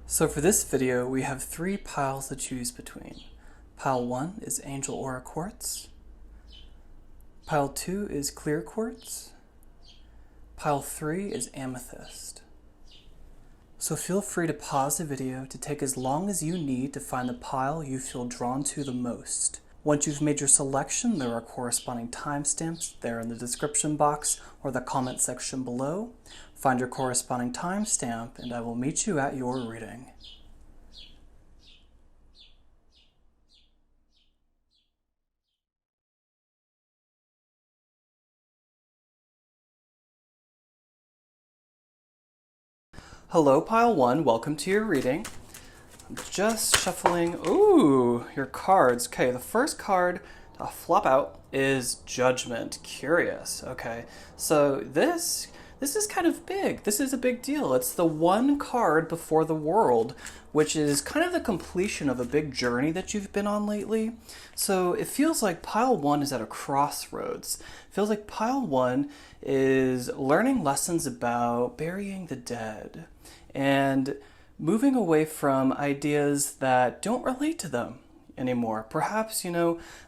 So for this video, we have three piles to choose between. Pile 1 is Angel Aura Quartz. Pile 2 is Clear Quartz. Pile 3 is Amethyst. So feel free to pause the video to take as long as you need to find the pile you feel drawn to the most. Once you've made your selection, there are corresponding timestamps there in the description box or the comment section below. Find your corresponding timestamp and I will meet you at your reading. Hello, Pile 1. Welcome to your reading. I'm just shuffling. Ooh, your cards. Okay, the first card to flop out is Judgment. Curious. Okay, so this is kind of big. This is a big deal. It's the one card before the world, which is kind of the completion of a big journey that you've been on lately. So it feels like Pile 1 is at a crossroads. It feels like Pile 1 is learning lessons about burying the dead and moving away from ideas that don't relate to them anymore. Perhaps,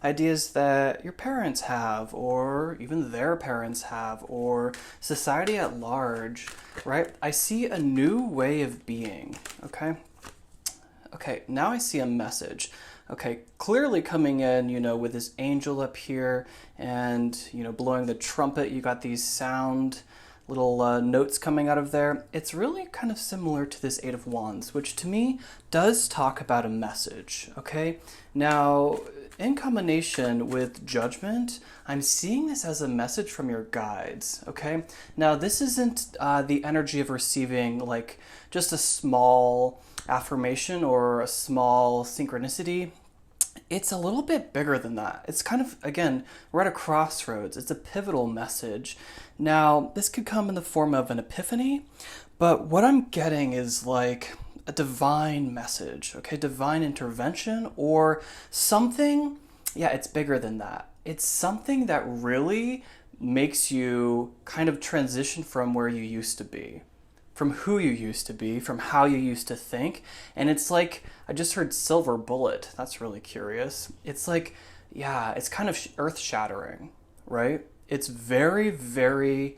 ideas that your parents have, or even their parents have, or society at large, right? I see a new way of being, okay? Okay, now I see a message. Okay, clearly coming in, with this angel up here and, blowing the trumpet, you got these sound little notes coming out of there. It's really kind of similar to this Eight of Wands, which to me does talk about a message, okay? Now, in combination with Judgment, I'm seeing this as a message from your guides, okay? Now, this isn't the energy of receiving like just a small affirmation or a small synchronicity. It's a little bit bigger than that. It's kind of, again, we're at a crossroads. It's a pivotal message. Now, this could come in the form of an epiphany, but what I'm getting is like a divine message, okay? Divine intervention or something. Yeah, it's bigger than that. It's something that really makes you kind of transition from where you used to be, from who you used to be, from how you used to think. And it's like, I just heard silver bullet. That's really curious. It's like, yeah, it's kind of earth-shattering, right? It's very, very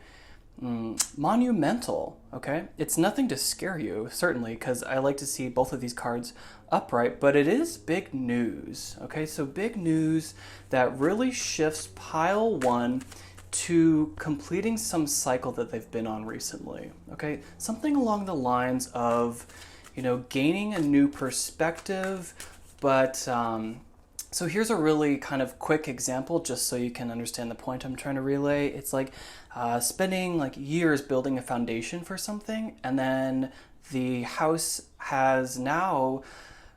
monumental, okay? It's nothing to scare you, certainly, because I like to see both of these cards upright, but it is big news, okay? So big news that really shifts Pile 1 to completing some cycle that they've been on recently, okay? Something along the lines of, gaining a new perspective, but so here's a really kind of quick example just so you can understand the point I'm trying to relay. It's like spending like years building a foundation for something, and then the house has now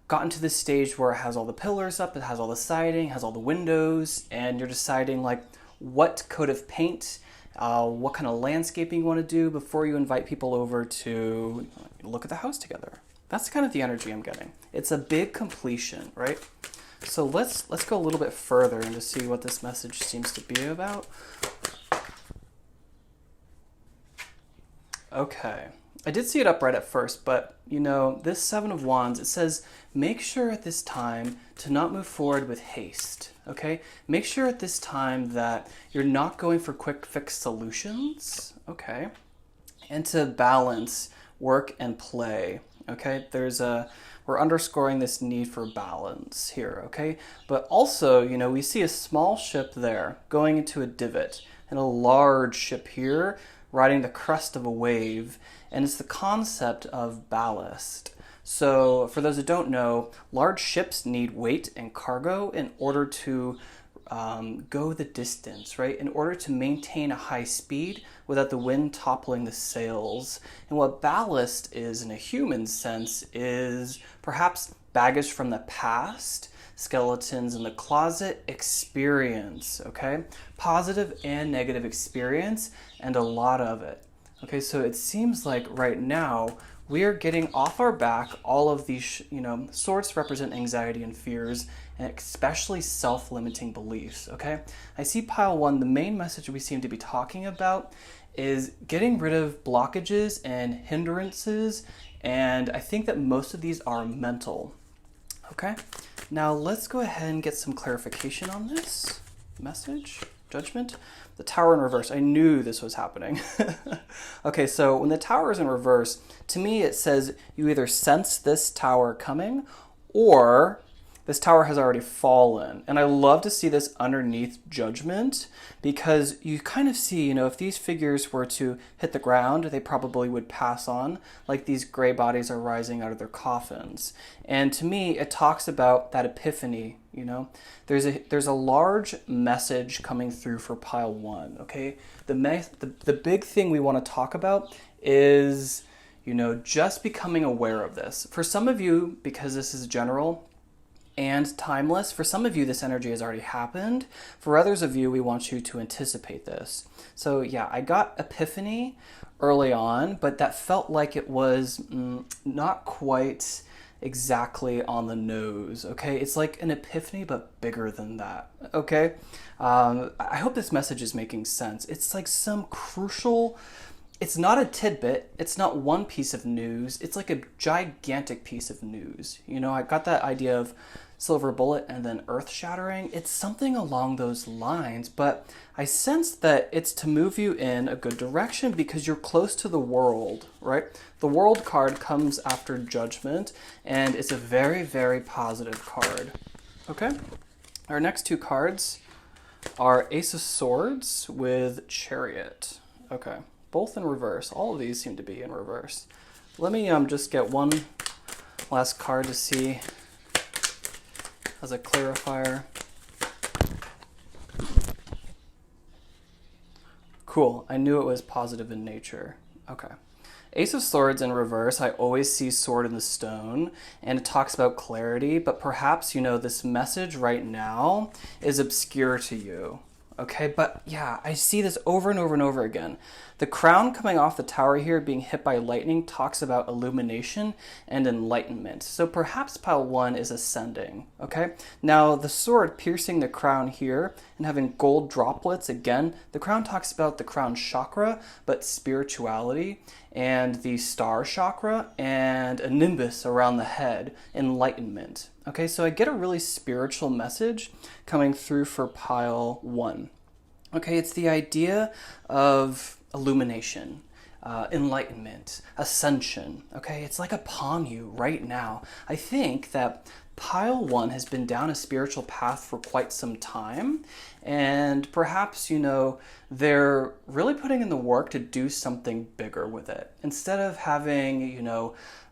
gotten to this stage where it has all the pillars up, it has all the siding, has all the windows, and you're deciding like what coat of paint, what kind of landscaping you want to do before you invite people over to look at the house together. That's kind of the energy I'm getting. It's a big completion, right? So let's go a little bit further and to see what this message seems to be about. Okay. I did see it upright at first, but this Seven of Wands, it says, make sure at this time to not move forward with haste, okay? Make sure at this time that you're not going for quick fix solutions, okay? And to balance work and play, okay? We're underscoring this need for balance here, okay? But also, we see a small ship there going into a divot and a large ship here riding the crest of a wave, and it's the concept of ballast. So for those that don't know, large ships need weight and cargo in order to go the distance, right? In order to maintain a high speed without the wind toppling the sails. And what ballast is in a human sense is perhaps baggage from the past, skeletons in the closet, experience, okay? Positive and negative experience, and a lot of it. Okay, so it seems like right now we are getting off our back all of these, swords represent anxiety and fears, and especially self-limiting beliefs, okay? I see Pile 1, the main message we seem to be talking about is getting rid of blockages and hindrances And I think that most of these are mental. Okay, now let's go ahead and get some clarification on this message. Judgment. The Tower in reverse. I knew this was happening. Okay, so when the Tower is in reverse, to me it says you either sense this Tower coming or this Tower has already fallen. And I love to see this underneath Judgment because you kind of see, if these figures were to hit the ground, they probably would pass on, like these gray bodies are rising out of their coffins. And to me, it talks about that epiphany, There's a large message coming through for pile 1, okay? The big thing we want to talk about is, just becoming aware of this. For some of you, because this is general and timeless, for some of you this energy has already happened. For others of you, we want you to anticipate this. So yeah, I got epiphany early on, but that felt like it was not quite exactly on the nose, okay? It's like an epiphany, but bigger than that, okay? I hope this message is making sense. It's like some crucial, it's not a tidbit, it's not one piece of news, it's like a gigantic piece of news. I got that idea of silver bullet and then earth shattering. It's something along those lines, but I sense that it's to move you in a good direction because you're close to the world, right? The world card comes after judgment, and it's a very, very positive card. Okay? Our next two cards are Ace of Swords with Chariot. Okay, both in reverse. All of these seem to be in reverse. Let me just get one last card to see as a clarifier. Cool, I knew it was positive in nature. Okay. Ace of Swords in reverse, I always see sword in the stone, and it talks about clarity, but perhaps, this message right now is obscure to you. Okay, but yeah, I see this over and over and over again. The crown coming off the tower here being hit by lightning talks about illumination and enlightenment. So perhaps pile 1 is ascending, okay? Now the sword piercing the crown here and having gold droplets, again, the crown talks about the crown chakra, but spirituality, and the star chakra, and a nimbus around the head, enlightenment. Okay, so I get a really spiritual message coming through for pile 1. Okay, it's the idea of illumination, enlightenment, ascension. Okay, it's like upon you right now. I think that pile 1 has been down a spiritual path for quite some time, and perhaps, they're really putting in the work to do something bigger with it. Instead of having,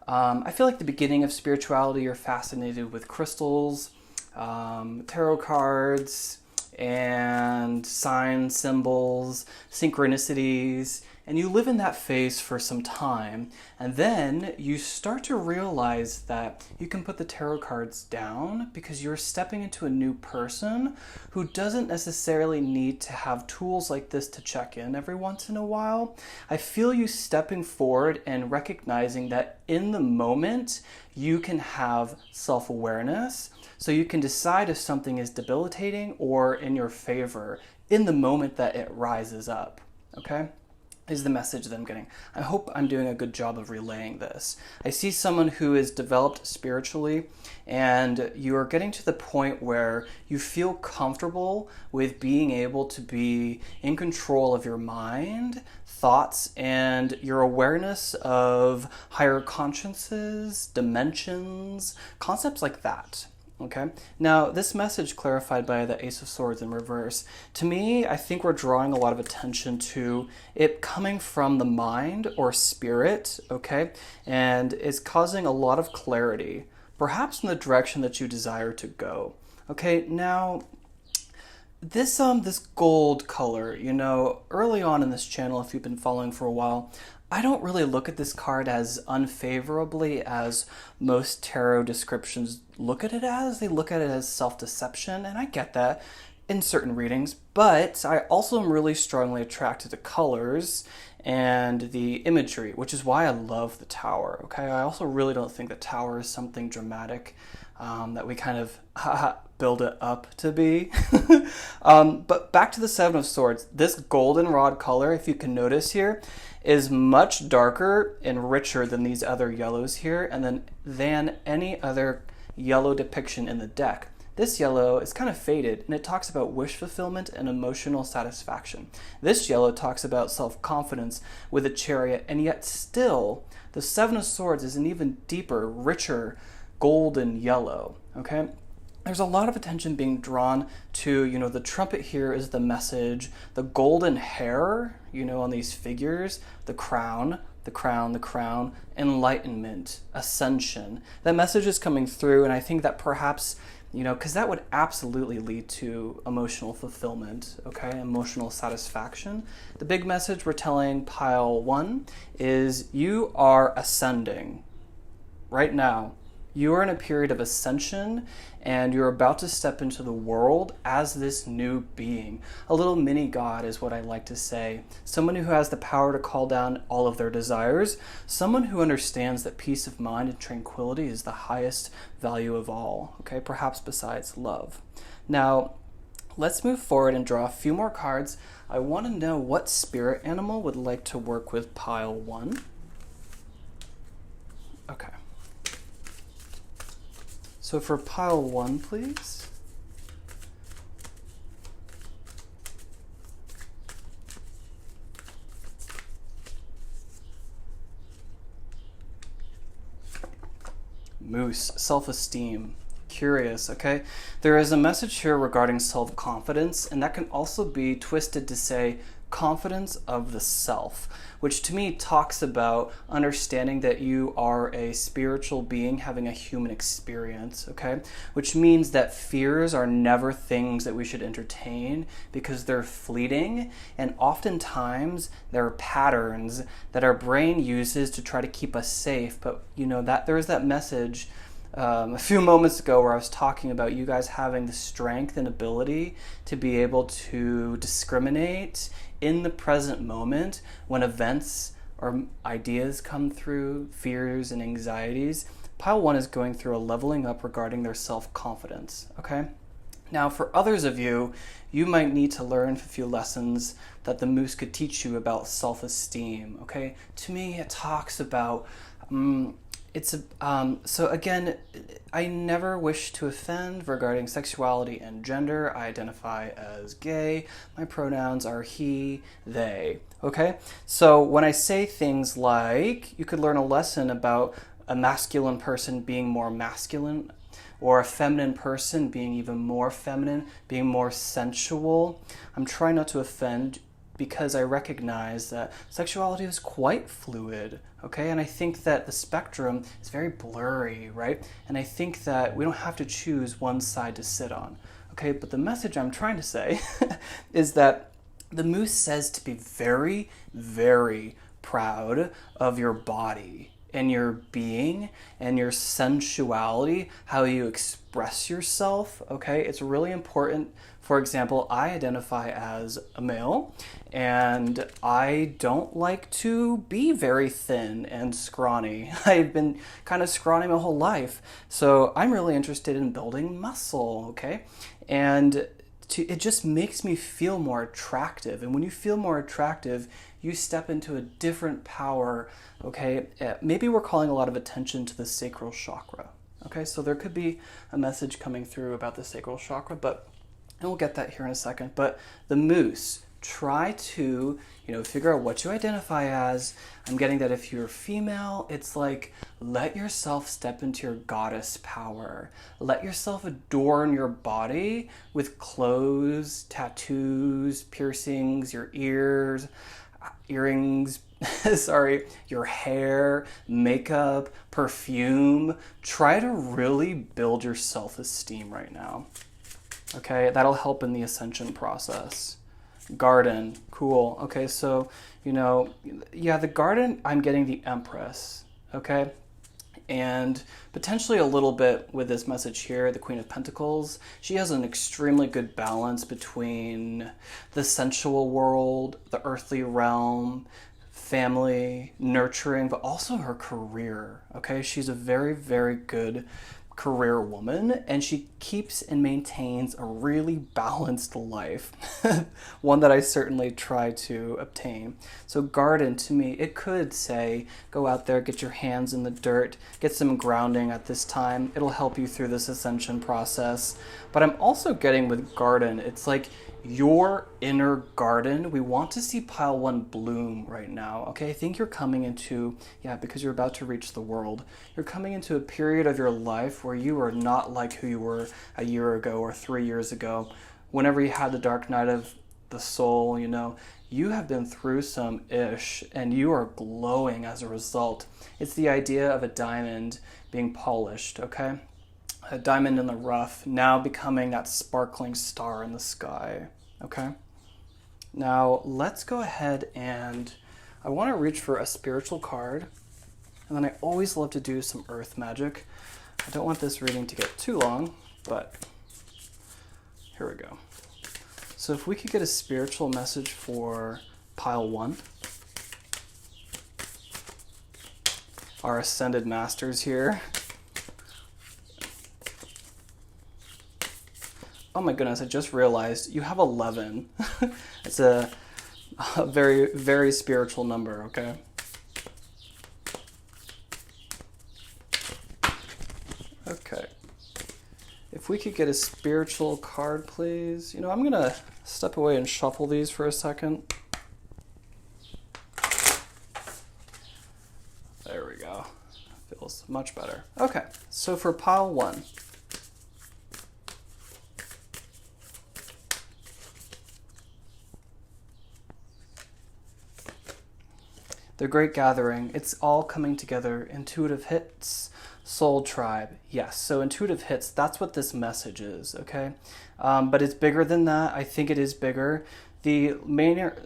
I feel like the beginning of spirituality, you're fascinated with crystals, tarot cards, and signs, symbols, synchronicities, and you live in that phase for some time, and then you start to realize that you can put the tarot cards down because you're stepping into a new person who doesn't necessarily need to have tools like this to check in every once in a while. I feel you stepping forward and recognizing that in the moment you can have self-awareness, so you can decide if something is debilitating or in your favor in the moment that it rises up, okay? Is the message that I'm getting. I hope I'm doing a good job of relaying this. I see someone who is developed spiritually, and you are getting to the point where you feel comfortable with being able to be in control of your mind, thoughts, and your awareness of higher consciences, dimensions, concepts like that. Okay, now this message clarified by the Ace of Swords in reverse, to me, I think we're drawing a lot of attention to it coming from the mind or spirit, okay, and is causing a lot of clarity, perhaps in the direction that you desire to go. Okay, now this gold color, early on in this channel, if you've been following for a while, I don't really look at this card as unfavorably as most tarot descriptions look at it as. They look at it as self-deception, and I get that in certain readings, but I also am really strongly attracted to colors and the imagery, which is why I love the tower, okay? I also really don't think the tower is something dramatic that we kind of build it up to be. But back to the Seven of Swords, this goldenrod color, if you can notice here, is much darker and richer than these other yellows here, and then than any other yellow depiction in the deck. This yellow is kind of faded, and it talks about wish fulfillment and emotional satisfaction. This yellow talks about self-confidence with a chariot, and yet still, the Seven of Swords is an even deeper, richer, golden yellow, okay? There's a lot of attention being drawn to, the trumpet here is the message, the golden hair, on these figures, the crown, enlightenment, ascension. That message is coming through, and I think that perhaps, because that would absolutely lead to emotional fulfillment, okay, emotional satisfaction. The big message we're telling pile 1 is you are ascending right now. You are in a period of ascension, and you're about to step into the world as this new being. A little mini god is what I like to say. Someone who has the power to call down all of their desires. Someone who understands that peace of mind and tranquility is the highest value of all, okay? Perhaps besides love. Now, let's move forward and draw a few more cards. I want to know what spirit animal would like to work with pile 1. Okay. So for pile 1, please. Moose, self-esteem. Curious, okay? There is a message here regarding self-confidence, and that can also be twisted to say confidence of the self, which to me talks about understanding that you are a spiritual being having a human experience, okay? Which means that fears are never things that we should entertain because they're fleeting, and oftentimes they're patterns that our brain uses to try to keep us safe. But that there's that message a few moments ago where I was talking about you guys having the strength and ability to be able to discriminate in the present moment when events or ideas come through, fears and anxieties. Pile 1 is going through a leveling up regarding their self-confidence, okay? Now, for others of you, you might need to learn a few lessons that the moose could teach you about self-esteem, okay? To me, it talks about so again, I never wish to offend regarding sexuality and gender. I identify as gay. My pronouns are he, they, okay? So when I say things like, you could learn a lesson about a masculine person being more masculine, or a feminine person being even more feminine, being more sensual. I'm trying not to offend because I recognize that sexuality is quite fluid, okay? And I think that the spectrum is very blurry, right? And I think that we don't have to choose one side to sit on, okay? But the message I'm trying to say is that the moose says to be very, very proud of your body and your being and your sensuality, how you express yourself, okay? It's really important. For example, I identify as a male, and I don't like to be very thin and scrawny. I've been kind of scrawny my whole life, so I'm really interested in building muscle, okay? And it just makes me feel more attractive, and when you feel more attractive, you step into a different power, okay? Maybe we're calling a lot of attention to the sacral chakra, okay? So there could be a message coming through about the sacral chakra, and we'll get that here in a second. But the moose, try to, figure out what you identify as. I'm getting that if you're female, it's like, let yourself step into your goddess power. Let yourself adorn your body with clothes, tattoos, piercings, your earrings, your hair, makeup, perfume. Try to really build your self-esteem right now. Okay, that'll help in the ascension process. Garden, cool. Okay, so, the garden, I'm getting the Empress, okay? And potentially a little bit with this message here, the Queen of Pentacles. She has an extremely good balance between the sensual world, the earthly realm, family, nurturing, but also her career, okay? She's a very, very good career woman, and she keeps and maintains a really balanced life, one that I certainly try to obtain. So garden, to me, it could say, go out there, get your hands in the dirt, get some grounding at this time. It'll help you through this ascension process. But I'm also getting with garden, it's like your inner garden. We want to see pile 1 bloom right now. Okay, I think you're coming into, because you're about to reach the world, you're coming into a period of your life where you are not like who you were a year ago or 3 years ago. Whenever you had the dark night of the soul, you have been through some ish and you are glowing as a result. It's the idea of a diamond being polished, okay? A diamond in the rough, now becoming that sparkling star in the sky, okay? Now, let's go ahead and I want to reach for a spiritual card, and then I always love to do some earth magic. I don't want this reading to get too long, but here we go. So if we could get a spiritual message for pile 1, our ascended masters here. Oh my goodness, I just realized you have 11. It's a very, very spiritual number, okay? Okay. If we could get a spiritual card, please. I'm going to step away and shuffle these for a second. There we go. Feels much better. Okay, so for pile 1. The Great Gathering, it's all coming together. Intuitive hits, soul tribe. Yes, so intuitive hits, that's what this message is, okay? But it's bigger than that. I think it is bigger. The minor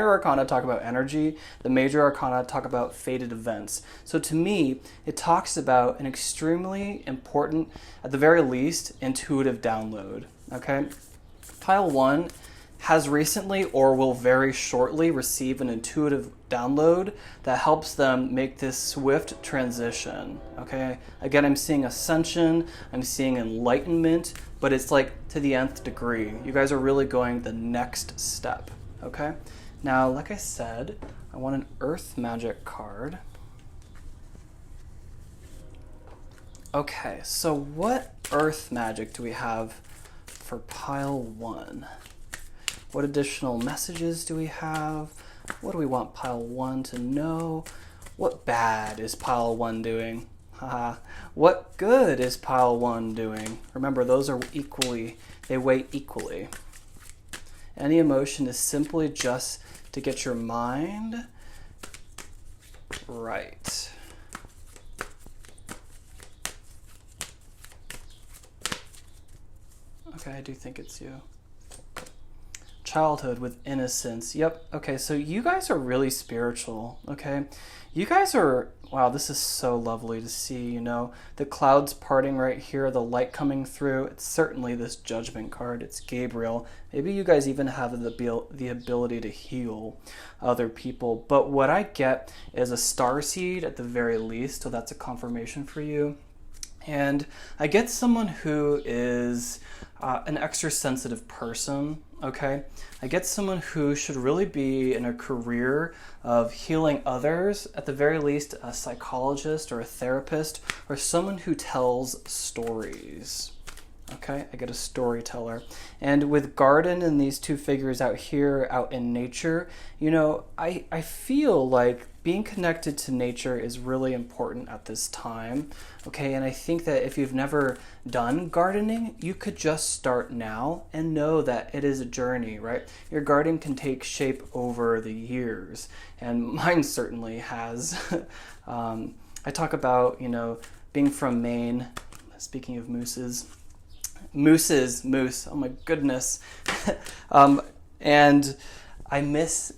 arcana talk about energy. The major arcana talk about fated events. So to me, it talks about an extremely important, at the very least, intuitive download, okay? Pile 1 has recently or will very shortly receive an intuitive download that helps them make this swift transition, okay? Again, I'm seeing ascension, I'm seeing enlightenment, but it's like to the nth degree. You guys are really going the next step, okay? Now, like I said, I want an earth magic card. Okay, so what earth magic do we have for pile 1? What additional messages do we have? What do we want pile 1 to know? What bad is pile 1 doing? Haha. What good is pile 1 doing? Remember, those are they weigh equally. Any emotion is simply just to get your mind right. Okay, I do think it's you. Childhood with innocence. Yep. Okay, so you guys are really spiritual, okay? You guys are, wow, this is so lovely to see, the clouds parting right here, the light coming through. It's certainly this judgment card. It's Gabriel. Maybe you guys even have the ability to heal other people. But what I get is a star seed at the very least, so that's a confirmation for you. And I get someone who is an extra sensitive person, okay? I get someone who should really be in a career of healing others, at the very least a psychologist or a therapist, or someone who tells stories. Okay, I get a storyteller. And with garden and these two figures out here, out in nature, I feel like being connected to nature is really important at this time. Okay, and I think that if you've never done gardening, you could just start now and know that it is a journey, right? Your garden can take shape over the years, and mine certainly has. I talk about, being from Maine, speaking of moose, oh my goodness. And I miss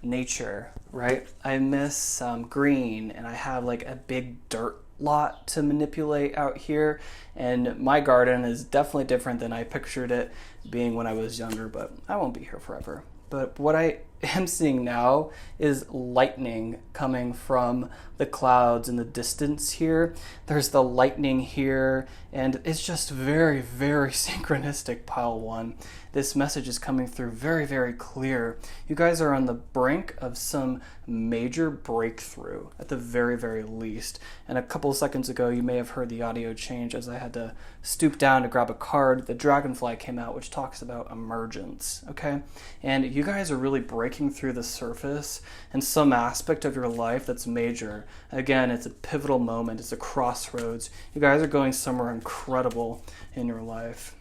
nature, right? I miss green, and I have like a big dirt lot to manipulate out here, and my garden is definitely different than I pictured it being when I was younger, but I won't be here forever. But what I am seeing now is lightning coming from the clouds in the distance here. There's the lightning here, and it's just very, very synchronistic, Pile 1. This message is coming through very, very clear. You guys are on the brink of some major breakthrough, at the very, very least. And a couple of seconds ago, you may have heard the audio change as I had to stoop down to grab a card. The dragonfly came out, which talks about emergence, okay? And you guys are really breaking through the surface in some aspect of your life that's major. Again, it's a pivotal moment. It's a crossroads. You guys are going somewhere incredible in your life.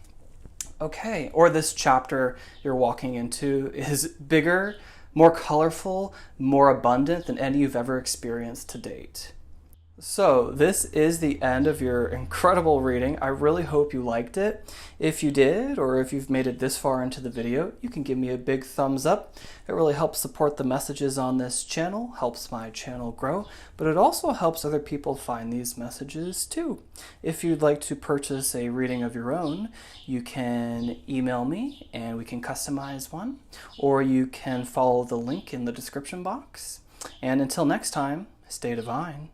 Okay, or this chapter you're walking into is bigger, more colorful, more abundant than any you've ever experienced to date. So this is the end of your incredible reading. I really hope you liked it. If you did, or if you've made it this far into the video, you can give me a big thumbs up. It really helps support the messages on this channel, helps my channel grow, but it also helps other people find these messages too. If you'd like to purchase a reading of your own, you can email me and we can customize one, or you can follow the link in the description box. And until next time, stay divine.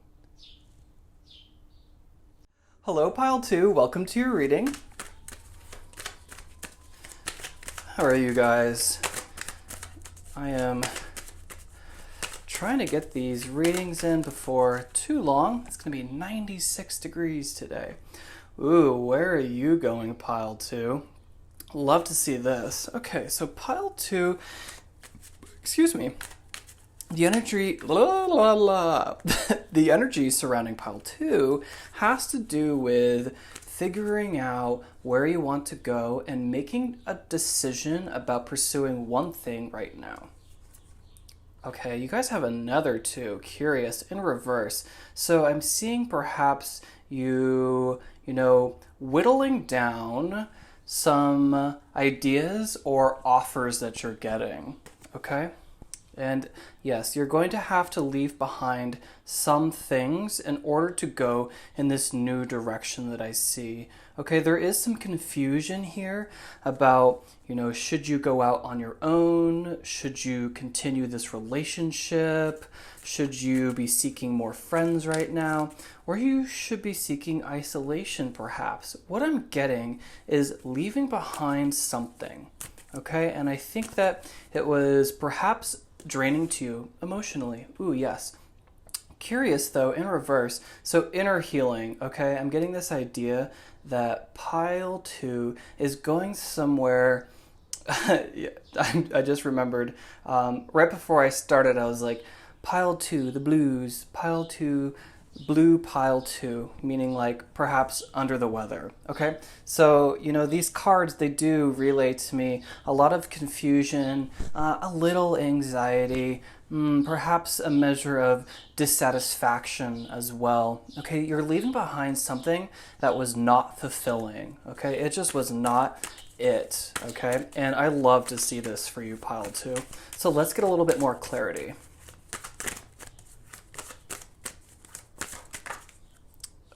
Hello, Pile 2. Welcome to your reading. How are you guys? I am trying to get these readings in before too long. It's going to be 96 degrees today. Ooh, where are you going, Pile 2? Love to see this. Okay, so Pile 2, excuse me. The energy, the energy surrounding Pile 2 has to do with figuring out where you want to go and making a decision about pursuing one thing right now. Okay, you guys have another 2, curious, in reverse. So I'm seeing perhaps you whittling down some ideas or offers that you're getting, okay? And yes, you're going to have to leave behind some things in order to go in this new direction that I see. Okay, there is some confusion here about, should you go out on your own? Should you continue this relationship? Should you be seeking more friends right now? Or you should be seeking isolation, perhaps. What I'm getting is leaving behind something. Okay, and I think that it was perhaps draining to you emotionally. Ooh, yes. Curious though, in reverse. So inner healing, okay? I'm getting this idea that Pile 2 is going somewhere. I just remembered right before I started, I was like, Pile 2, the blues, Pile 2, blue Pile 2, meaning like perhaps under the weather, okay? So, these cards, they do relay to me a lot of confusion, a little anxiety, perhaps a measure of dissatisfaction as well, okay? You're leaving behind something that was not fulfilling, okay? It just was not it, okay? And I love to see this for you, Pile 2. So let's get a little bit more clarity.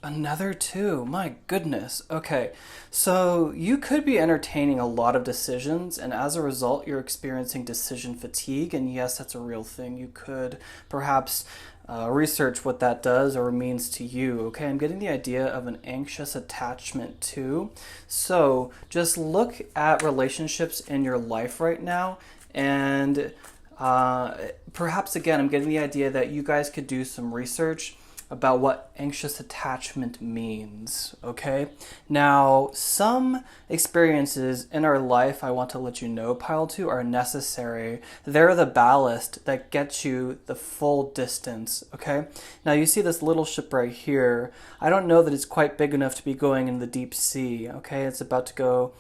Another 2, my goodness. Okay, so you could be entertaining a lot of decisions, and as a result, you're experiencing decision fatigue, and yes, that's a real thing. You could perhaps research what that does or means to you. Okay, I'm getting the idea of an anxious attachment too. So just look at relationships in your life right now, and perhaps again, I'm getting the idea that you guys could do some research about what anxious attachment means, okay? Now, some experiences in our life, I want to let you know, Pile 2, are necessary. They're the ballast that gets you the full distance, okay? Now, you see this little ship right here. I don't know that it's quite big enough to be going in the deep sea, okay? It's about to go,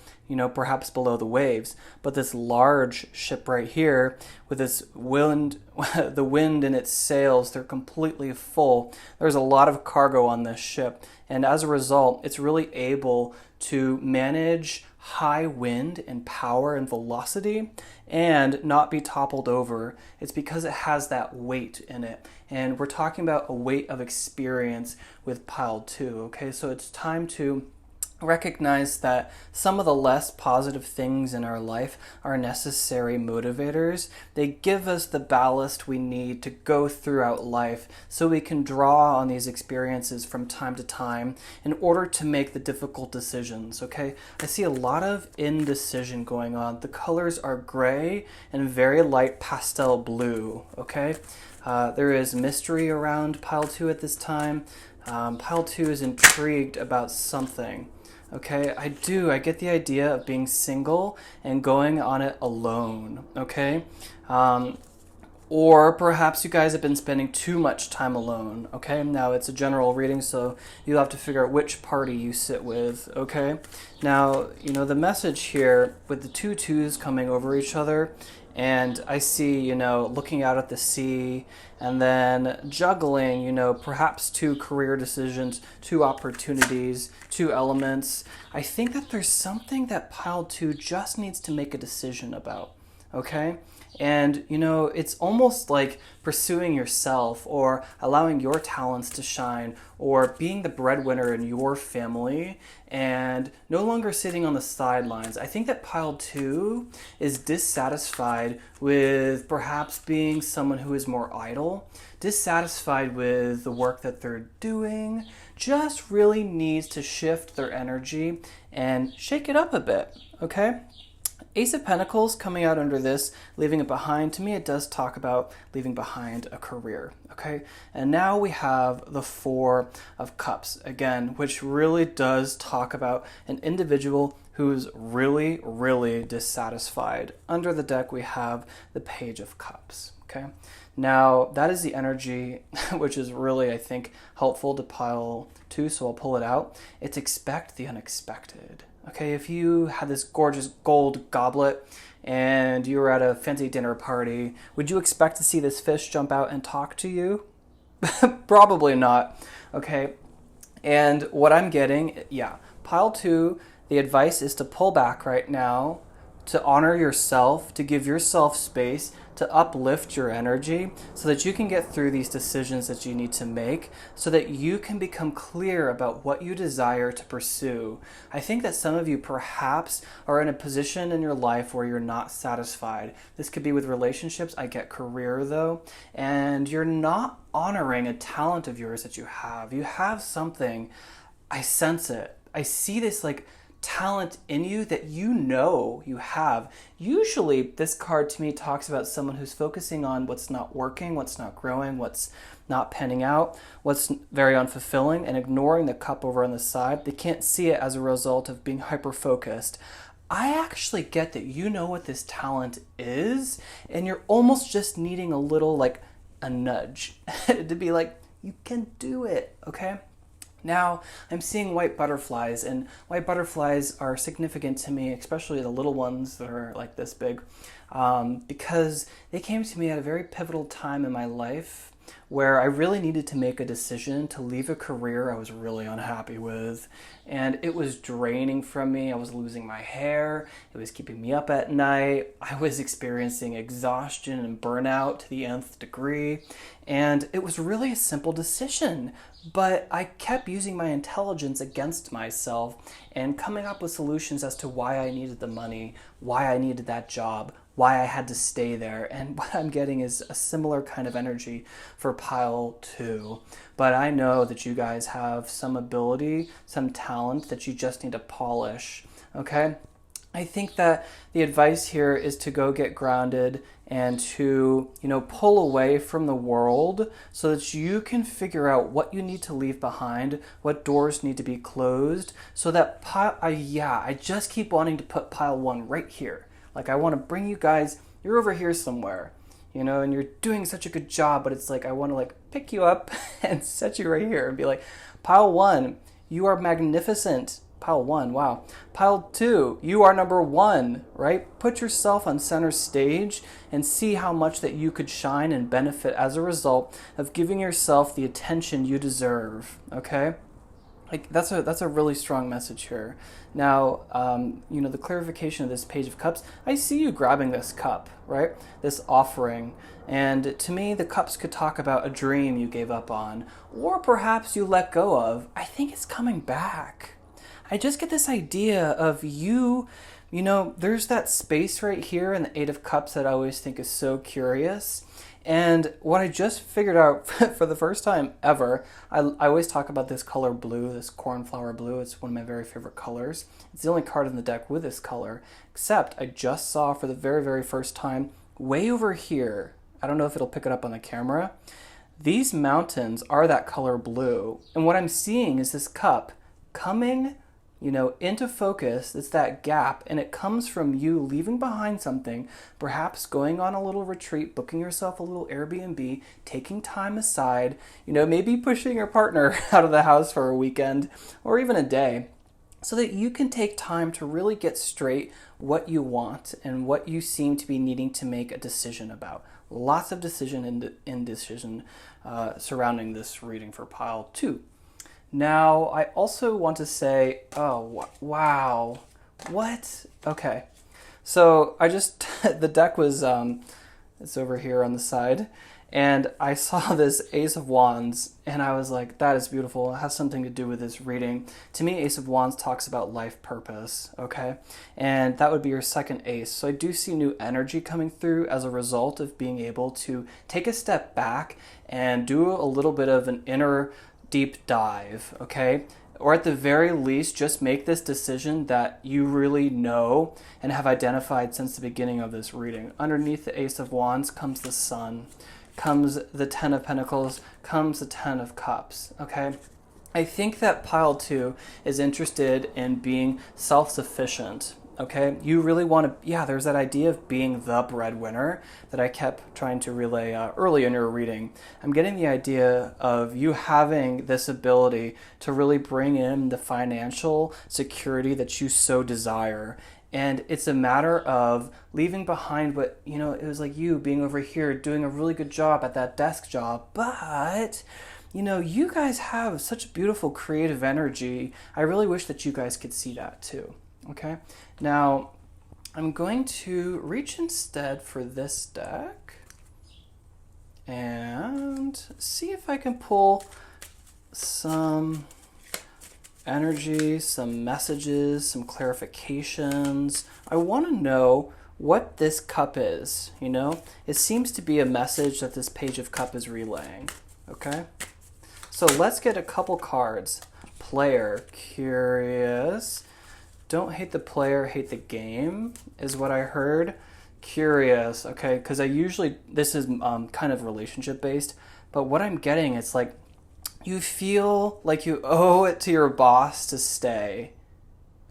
perhaps below the waves. But this large ship right here, with this wind, the wind in its sails, they're completely full. There's a lot of cargo on this ship. And as a result, it's really able to manage high wind and power and velocity and not be toppled over. It's because it has that weight in it. And we're talking about a weight of experience with Pile 2, okay? So it's time to recognize that some of the less positive things in our life are necessary motivators. They give us the ballast we need to go throughout life so we can draw on these experiences from time to time in order to make the difficult decisions, okay? I see a lot of indecision going on. The colors are gray and very light pastel blue, okay? There is mystery around pile 2 at this time. Pile 2 is intrigued about something. Okay, I get the idea of being single and going on it alone, okay? Or perhaps you guys have been spending too much time alone, okay? Now, it's a general reading, so you'll have to figure out which party you sit with, okay? Now, the message here with the two twos coming over each other, and I see, looking out at the sea and then juggling, perhaps two career decisions, two opportunities, two elements. I think that there's something that pile 2 just needs to make a decision about, okay? And, it's almost like pursuing yourself or allowing your talents to shine or being the breadwinner in your family and no longer sitting on the sidelines. I think that pile 2 is dissatisfied with perhaps being someone who is more idle, dissatisfied with the work that they're doing, just really needs to shift their energy and shake it up a bit, okay? Ace of Pentacles coming out under this, leaving it behind. To me, it does talk about leaving behind a career, okay? And now we have the Four of Cups, again, which really does talk about an individual who's really, really dissatisfied. Under the deck, we have the Page of Cups, okay? Now, that is the energy, which is really, I think, helpful to pile 2, so I'll pull it out. It's expect the unexpected. Okay, if you had this gorgeous gold goblet and you were at a fancy dinner party, would you expect to see this fish jump out and talk to you? Probably not, okay? And what I'm getting, pile 2, the advice is to pull back right now, to honor yourself, to give yourself space, to uplift your energy so that you can get through these decisions that you need to make so that you can become clear about what you desire to pursue. I think that some of you perhaps are in a position in your life where you're not satisfied. This could be with relationships, I get career though, and you're not honoring a talent of yours that you have. You have something, I sense it. I see this talent in you that you have. Usually this card to me talks about someone who's focusing on what's not working, what's not growing, what's not panning out, what's very unfulfilling, and ignoring the cup over on the side. They can't see it as a result of being hyper-focused. I actually get that you know what this talent is, and you're almost just needing a little, a nudge to be like, you can do it, okay? Now, I'm seeing white butterflies, and white butterflies are significant to me, especially the little ones that are like this big, because they came to me at a very pivotal time in my life where I really needed to make a decision to leave a career I was really unhappy with. And it was draining from me. I was losing my hair. It was keeping me up at night. I was experiencing exhaustion and burnout to the nth degree. And it was really a simple decision. But I kept using my intelligence against myself and coming up with solutions as to why I needed the money, why I needed that job, why I had to stay there. And what I'm getting is a similar kind of energy for pile 2. But I know that you guys have some ability, some talent that you just need to polish, okay? I think that the advice here is to go get grounded and to, pull away from the world so that you can figure out what you need to leave behind, what doors need to be closed, so that I just keep wanting to put pile 1 right here. I want to bring you guys, you're over here somewhere, and you're doing such a good job, but it's I want to pick you up and set you right here and be like, pile 1, you are magnificent. Pile 1, wow. Pile 2, you are number 1, right? Put yourself on center stage and see how much that you could shine and benefit as a result of giving yourself the attention you deserve, okay? That's a really strong message here. Now, the clarification of this Page of Cups, I see you grabbing this cup, right? This offering. And to me, the cups could talk about a dream you gave up on, or perhaps you let go of. I think it's coming back. I just get this idea of there's that space right here in the Eight of Cups that I always think is so curious. And what I just figured out for the first time ever, I always talk about this color blue, this cornflower blue. It's one of my very favorite colors. It's the only card in the deck with this color, except I just saw for the very, very first time, way over here, I don't know if it'll pick it up on the camera, these mountains are that color blue. And what I'm seeing is this cup coming into focus. It's that gap, and it comes from you leaving behind something, perhaps going on a little retreat, booking yourself a little Airbnb, taking time aside, maybe pushing your partner out of the house for a weekend or even a day, so that you can take time to really get straight what you want and what you seem to be needing to make a decision about. Lots of decision and indecision surrounding this reading for pile 2. Now, I also want to say, wow, what? Okay, so the deck was, it's over here on the side, and I saw this Ace of Wands, and I was like, that is beautiful. It has something to do with this reading. To me, Ace of Wands talks about life purpose, okay? And that would be your second ace. So I do see new energy coming through as a result of being able to take a step back and do a little bit of an inner deep dive, okay? Or at the very least, just make this decision that you really know and have identified since the beginning of this reading. Underneath the Ace of Wands comes the Sun, comes the Ten of Pentacles, comes the Ten of Cups, okay? I think that pile 2 is interested in being self-sufficient, okay? You really want to, there's that idea of being the breadwinner that I kept trying to relay early in your reading. I'm getting the idea of you having this ability to really bring in the financial security that you so desire. And it's a matter of leaving behind what, it was like you being over here doing a really good job at that desk job, but you guys have such beautiful creative energy. I really wish that you guys could see that too. Okay, now I'm going to reach instead for this deck and see if I can pull some energy, some messages, some clarifications. I want to know what this cup is, It seems to be a message that this Page of Cup is relaying, okay? So let's get a couple cards. Player, curious. Don't hate the player, hate the game, is what I heard. Curious, okay, because this is kind of relationship based, but what I'm getting, it's like you feel like you owe it to your boss to stay,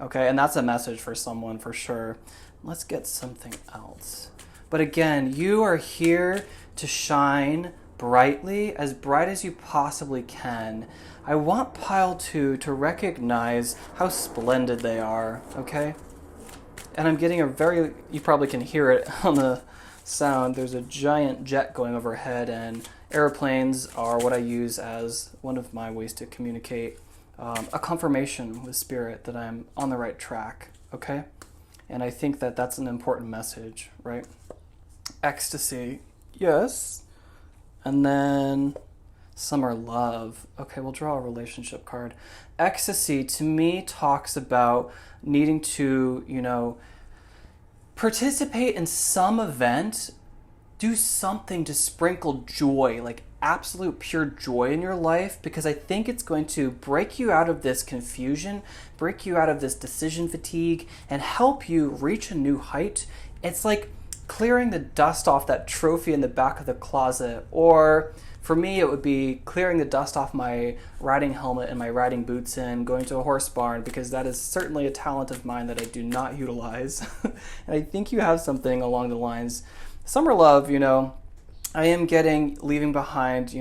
okay, and that's a message for someone for sure. Let's get something else. But again, you are here to shine brightly, as bright as you possibly can. I want pile 2 to recognize how splendid they are, okay? And I'm getting you probably can hear it on the sound. There's a giant jet going overhead, and airplanes are what I use as one of my ways to communicate a confirmation with spirit that I'm on the right track, okay? And I think that that's an important message, right? Ecstasy, yes. And then Summer Love. Okay, we'll draw a relationship card. Ecstasy, to me, talks about needing to, participate in some event, do something to sprinkle joy, like absolute pure joy in your life, because I think it's going to break you out of this confusion, break you out of this decision fatigue, and help you reach a new height. It's like clearing the dust off that trophy in the back of the closet, or for me, it would be clearing the dust off my riding helmet and my riding boots and going to a horse barn, because that is certainly a talent of mine that I do not utilize. And I think you have something along the lines. Summer Love, I am leaving behind,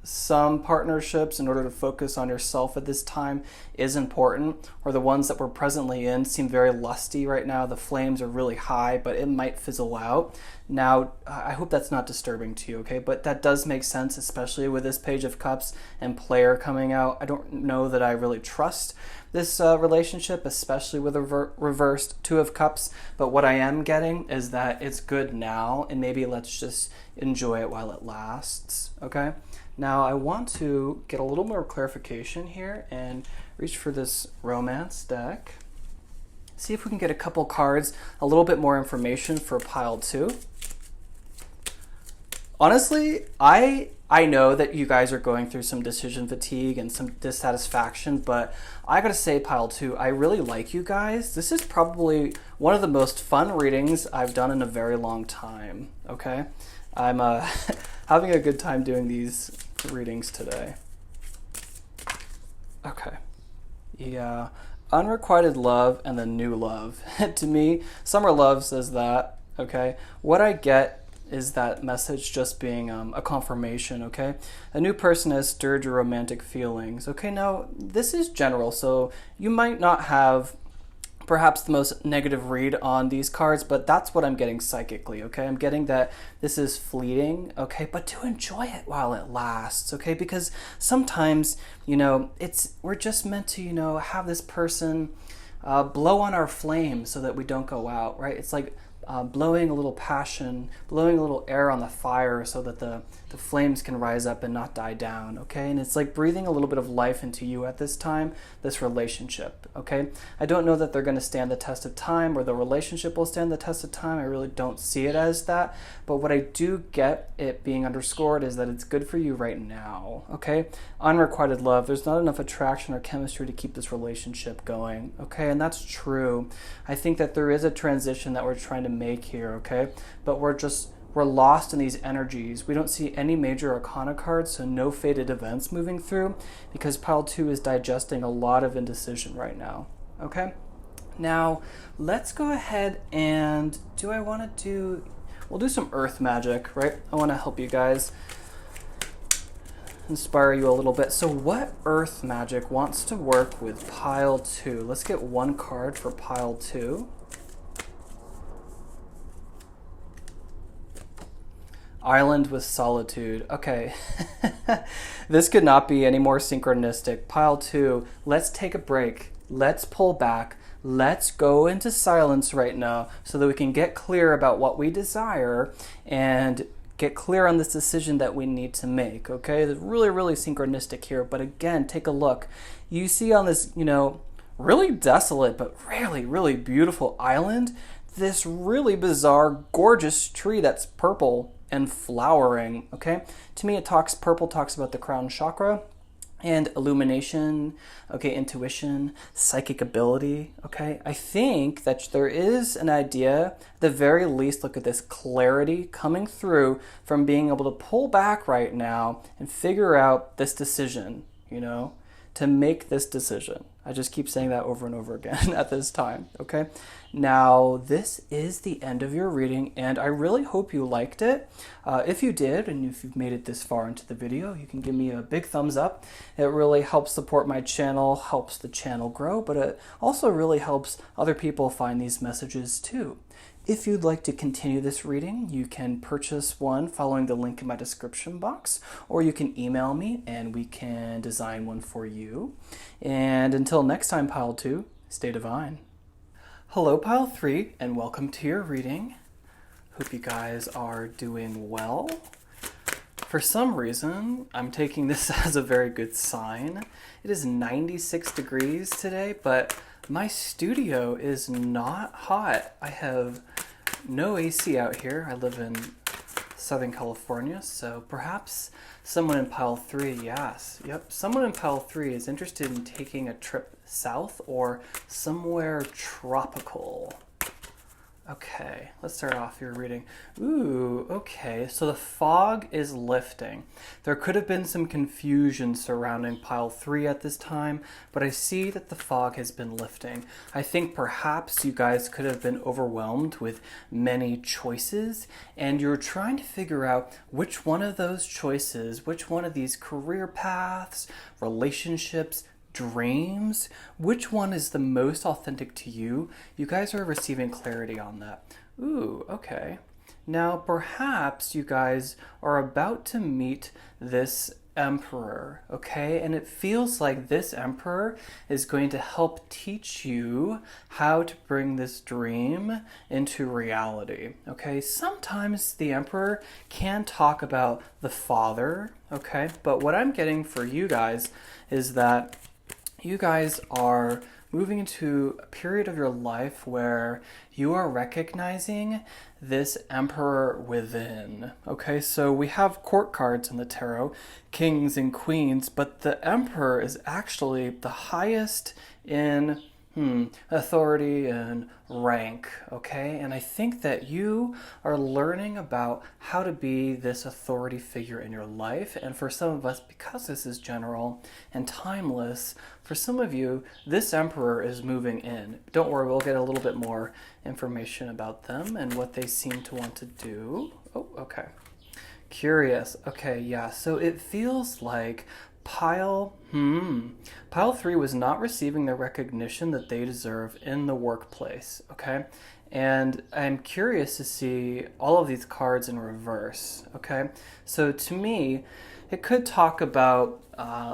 some partnerships in order to focus on yourself at this time is important, or the ones that we're presently in seem very lusty right now. The flames are really high, but it might fizzle out. Now, I hope that's not disturbing to you, okay? But that does make sense, especially with this Page of Cups and player coming out. I don't know that I really trust this relationship, especially with a reversed Two of Cups, but what I am getting is that it's good now, and maybe let's just enjoy it while it lasts, okay? Now I want to get a little more clarification here and reach for this romance deck. See if we can get a couple cards, a little bit more information for pile 2. Honestly, I know that you guys are going through some decision fatigue and some dissatisfaction, but I gotta say, pile 2, I really like you guys. This is probably one of the most fun readings I've done in a very long time, okay? I'm having a good time doing these readings today. Okay. Yeah. Unrequited love and the new love. To me, summer love says that, okay? What I get is that message just being a confirmation, okay? A new person has stirred your romantic feelings. Okay, now this is general, so you might not have perhaps the most negative read on these cards, but that's what I'm getting psychically, okay? I'm getting that this is fleeting, okay? But to enjoy it while it lasts, okay? Because sometimes, you know, we're just meant to, you know, have this person blow on our flame so that we don't go out, right? It's like blowing a little passion, blowing a little air on the fire so that the flames can rise up and not die down, okay? And it's like breathing a little bit of life into you at this time, this relationship, okay? I don't know that they're going to stand the test of time or the relationship will stand the test of time. I really don't see it as that. But what I do get it being underscored is that it's good for you right now, okay? Unrequited love, there's not enough attraction or chemistry to keep this relationship going, okay? And that's true. I think that there is a transition that we're trying to make here, okay? But we're lost in these energies. We don't see any major arcana cards, so no fated events moving through because pile 2 is digesting a lot of indecision right now, okay? Now, let's go ahead and we'll do some earth magic, right? I want to help you guys, inspire you a little bit. So what earth magic wants to work with pile 2? Let's get one card for pile 2. Island with solitude. Okay. This could not be any more synchronistic. Pile 2, let's take a break. Let's pull back. Let's go into silence right now so that we can get clear about what we desire and get clear on this decision that we need to make, okay? It's really, really synchronistic here. But again, take a look. You see on this, you know, really desolate but really, really beautiful island, this really bizarre, gorgeous tree that's purple and flowering, okay? To me, purple talks about the crown chakra and illumination, okay, intuition, psychic ability, okay? I think that there is an idea, at the very least, look at this clarity coming through from being able to pull back right now and figure out this decision, you know, to make this decision. I just keep saying that over and over again at this time, okay? Now, this is the end of your reading, and I really hope you liked it. If you did, and if you've made it this far into the video, you can give me a big thumbs up. It really helps support my channel, helps the channel grow, but it also really helps other people find these messages too. If you'd like to continue this reading, you can purchase one following the link in my description box, or you can email me and we can design one for you. And until next time, Pile 2, stay divine. Hello, Pile 3, and welcome to your reading. Hope you guys are doing well. For some reason, I'm taking this as a very good sign. It is 96 degrees today, but my studio is not hot. I have no AC out here. I live in Southern California, so perhaps someone in Pile 3, yes, yep, someone in Pile 3 is interested in taking a trip south or somewhere tropical. Okay, let's start off your reading. Ooh, okay, so the fog is lifting. There could have been some confusion surrounding Pile 3 at this time, but I see that the fog has been lifting. I think perhaps you guys could have been overwhelmed with many choices, and you're trying to figure out which one of those choices, which one of these career paths, relationships, dreams, which one is the most authentic to you. You guys are receiving clarity on that. Ooh, okay. Now perhaps you guys are about to meet this emperor, okay? And it feels like this emperor is going to help teach you how to bring this dream into reality, okay? Sometimes the emperor can talk about the father, okay? But what I'm getting for you guys is that you guys are moving into a period of your life where you are recognizing this emperor within. Okay, so we have court cards in the tarot, kings and queens, but the emperor is actually the highest in authority and rank, okay? And I think that you are learning about how to be this authority figure in your life. And for some of us, because this is general and timeless, for some of you, this emperor is moving in. Don't worry, we'll get a little bit more information about them and what they seem to want to do. Oh, okay. Curious. Okay, yeah. So it feels like Pile 3 was not receiving the recognition that they deserve in the workplace, okay? And I'm curious to see all of these cards in reverse, okay? So to me, it could talk about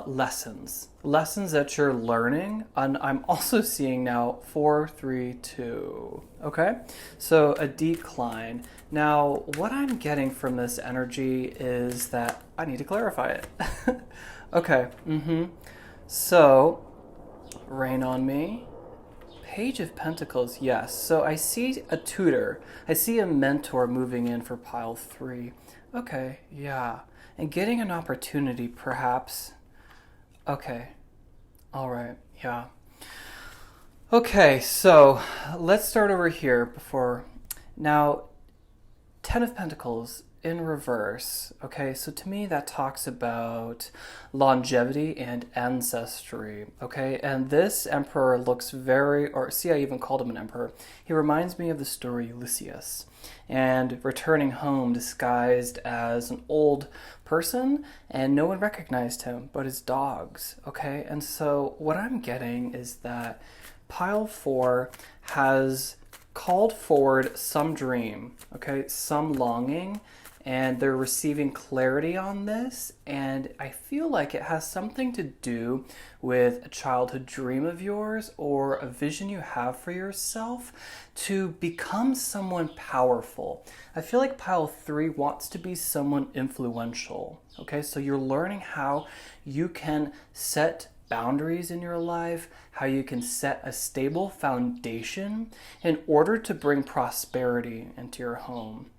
lessons that you're learning. And I'm also seeing now 4, 3, 2, okay? So a decline. Now, what I'm getting from this energy is that I need to clarify it. Okay, So, rain on me. Page of Pentacles, yes. So I see a tutor. I see a mentor moving in for pile 3. Okay, yeah. And getting an opportunity, perhaps. Okay, all right, yeah. Okay, so let's start over here before. Now, 10 of Pentacles in reverse. Okay, so to me that talks about longevity and ancestry. Okay, and this emperor looks I even called him an emperor. He reminds me of the story Ulysses, and returning home disguised as an old person, and no one recognized him but his dogs. Okay, and so what I'm getting is that pile 4 has called forward some dream, okay, some longing, and they're receiving clarity on this, and I feel like it has something to do with a childhood dream of yours or a vision you have for yourself to become someone powerful. I feel like pile 3 wants to be someone influential, okay? So you're learning how you can set boundaries in your life, how you can set a stable foundation in order to bring prosperity into your home.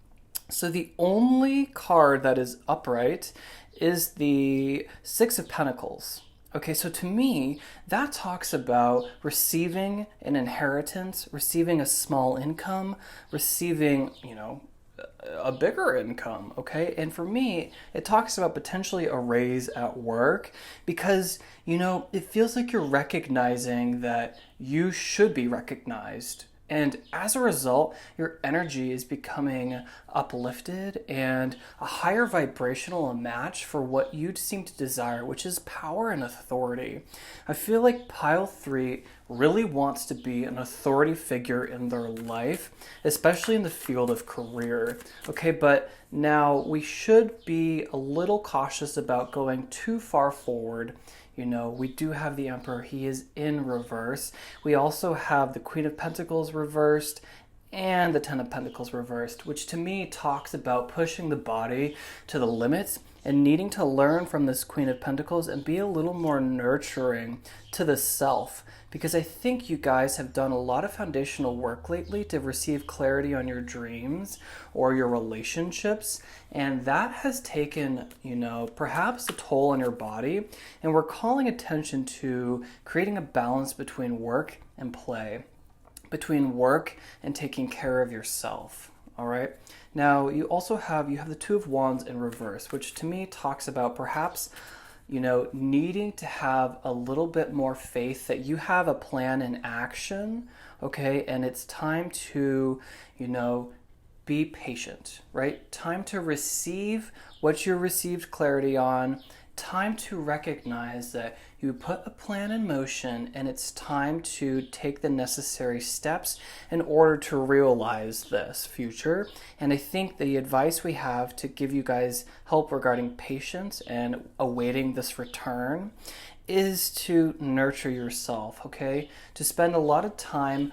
So the only card that is upright is the 6 of Pentacles. Okay, so to me, that talks about receiving an inheritance, receiving a small income, receiving, a bigger income, okay? And for me, it talks about potentially a raise at work because, it feels like you're recognizing that you should be recognized. And as a result, your energy is becoming uplifted and a higher vibrational match for what you seem to desire, which is power and authority. I feel like pile 3 really wants to be an authority figure in their life, especially in the field of career. Okay, but now we should be a little cautious about going too far forward. We do have the Emperor. He is in reverse. We also have the Queen of Pentacles reversed and the 10 of Pentacles reversed, which to me talks about pushing the body to the limits and needing to learn from this Queen of Pentacles and be a little more nurturing to the self. Because I think you guys have done a lot of foundational work lately to receive clarity on your dreams or your relationships. And that has taken, perhaps a toll on your body. And we're calling attention to creating a balance between work and play, between work and taking care of yourself. All right. Now you have the 2 of Wands in reverse, which to me talks about perhaps needing to have a little bit more faith that you have a plan in action, okay? And it's time to, be patient, right? Time to receive what you received clarity on time to recognize that you put a plan in motion and it's time to take the necessary steps in order to realize this future. And I think the advice we have to give you guys help regarding patience and awaiting this return is to nurture yourself, okay? To spend a lot of time,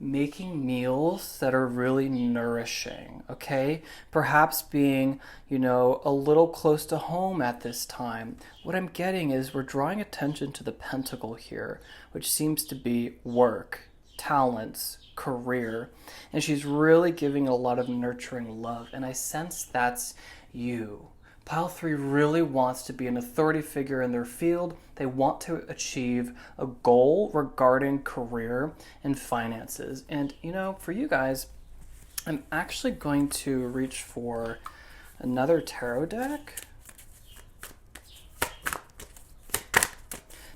making meals that are really nourishing, okay? Perhaps being, a little close to home at this time. What I'm getting is we're drawing attention to the pentacle here, which seems to be work, talents, career. And she's really giving a lot of nurturing love. And I sense that's you. Pile 3 really wants to be an authority figure in their field. They want to achieve a goal regarding career and finances. And, for you guys, I'm actually going to reach for another tarot deck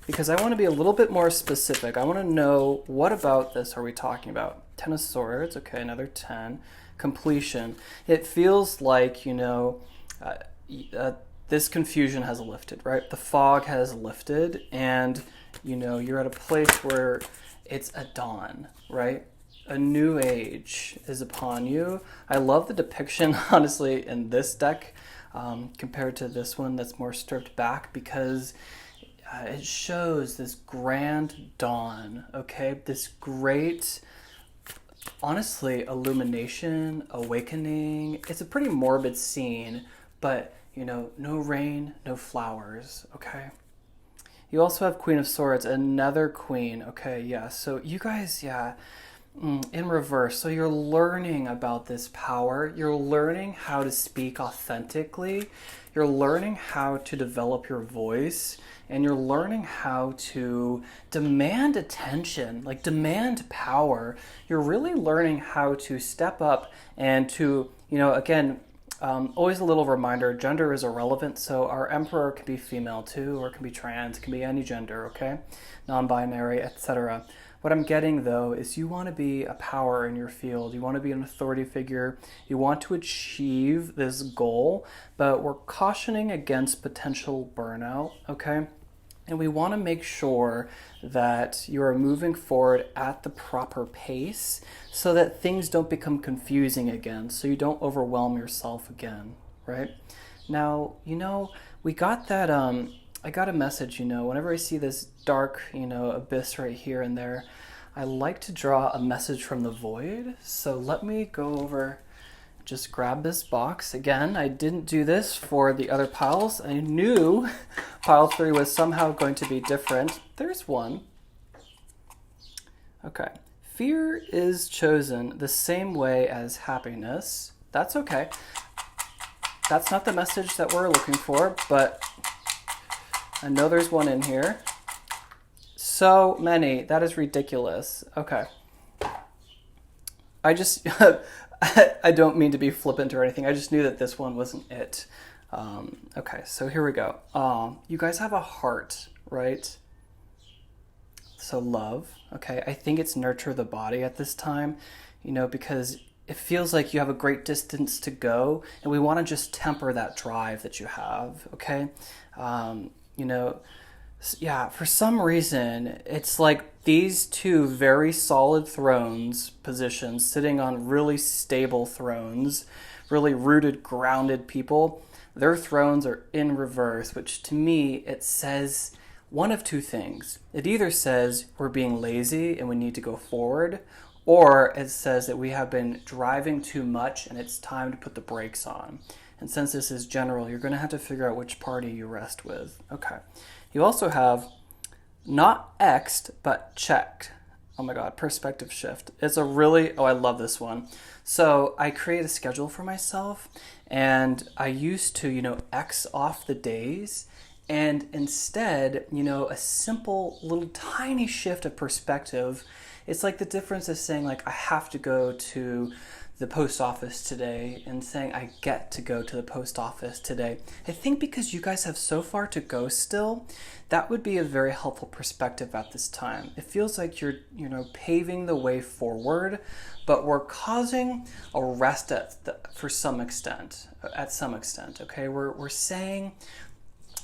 because I want to be a little bit more specific. I want to know, what about this are we talking about? 10 of Swords, okay, another 10. Completion. It feels like, this confusion has lifted, right? The fog has lifted, and you're at a place where it's a dawn, right? A new age is upon you. I love the depiction, honestly, in this deck compared to this one that's more stripped back, because it shows this grand dawn, okay? This great, honestly, illumination, awakening. It's a pretty morbid scene, but no rain, no flowers, okay? You also have Queen of Swords, another queen, okay, yeah. So you guys, in reverse. So you're learning about this power. You're learning how to speak authentically. You're learning how to develop your voice. And you're learning how to demand attention, like demand power. You're really learning how to step up and to, again, always a little reminder, gender is irrelevant, so our emperor can be female too, or it can be trans, it can be any gender, okay? Non-binary, etc. What I'm getting, though, is you want to be a power in your field. You want to be an authority figure. You want to achieve this goal, but we're cautioning against potential burnout, okay? And we want to make sure that you are moving forward at the proper pace so that things don't become confusing again, so you don't overwhelm yourself again, right? Now, we got that, I got a message, whenever I see this dark, abyss right here and there, I like to draw a message from the void. So let me go over, just grab this box. Again, I didn't do this for the other piles. I knew pile 3 was somehow going to be different. There's one. Okay. Fear is chosen the same way as happiness. That's okay. That's not the message that we're looking for, but I know there's one in here. So many. That is ridiculous. Okay. I just... I don't mean to be flippant or anything. I just knew that this one wasn't it. Okay, so here we go. You guys have a heart, right? So love, okay? I think it's nurture the body at this time, because it feels like you have a great distance to go, and we want to just temper that drive that you have, okay? For some reason, it's like these two very solid positions, sitting on really stable thrones, really rooted, grounded people, their thrones are in reverse, which to me, it says one of two things. It either says we're being lazy and we need to go forward, or it says that we have been driving too much and it's time to put the brakes on. And since this is general, you're going to have to figure out which party you rest with. Okay. You also have not X'd, but checked. Oh my God, perspective shift. It's a really, I love this one. So I create a schedule for myself, and I used to, X off the days, and instead, a simple little tiny shift of perspective. It's like the difference of saying, like, I have to go to the post office today and saying I get to go to the post office today. I think because you guys have so far to go still, that would be a very helpful perspective at this time. It feels like you're, paving the way forward, but we're causing a rest at some extent, okay? We're saying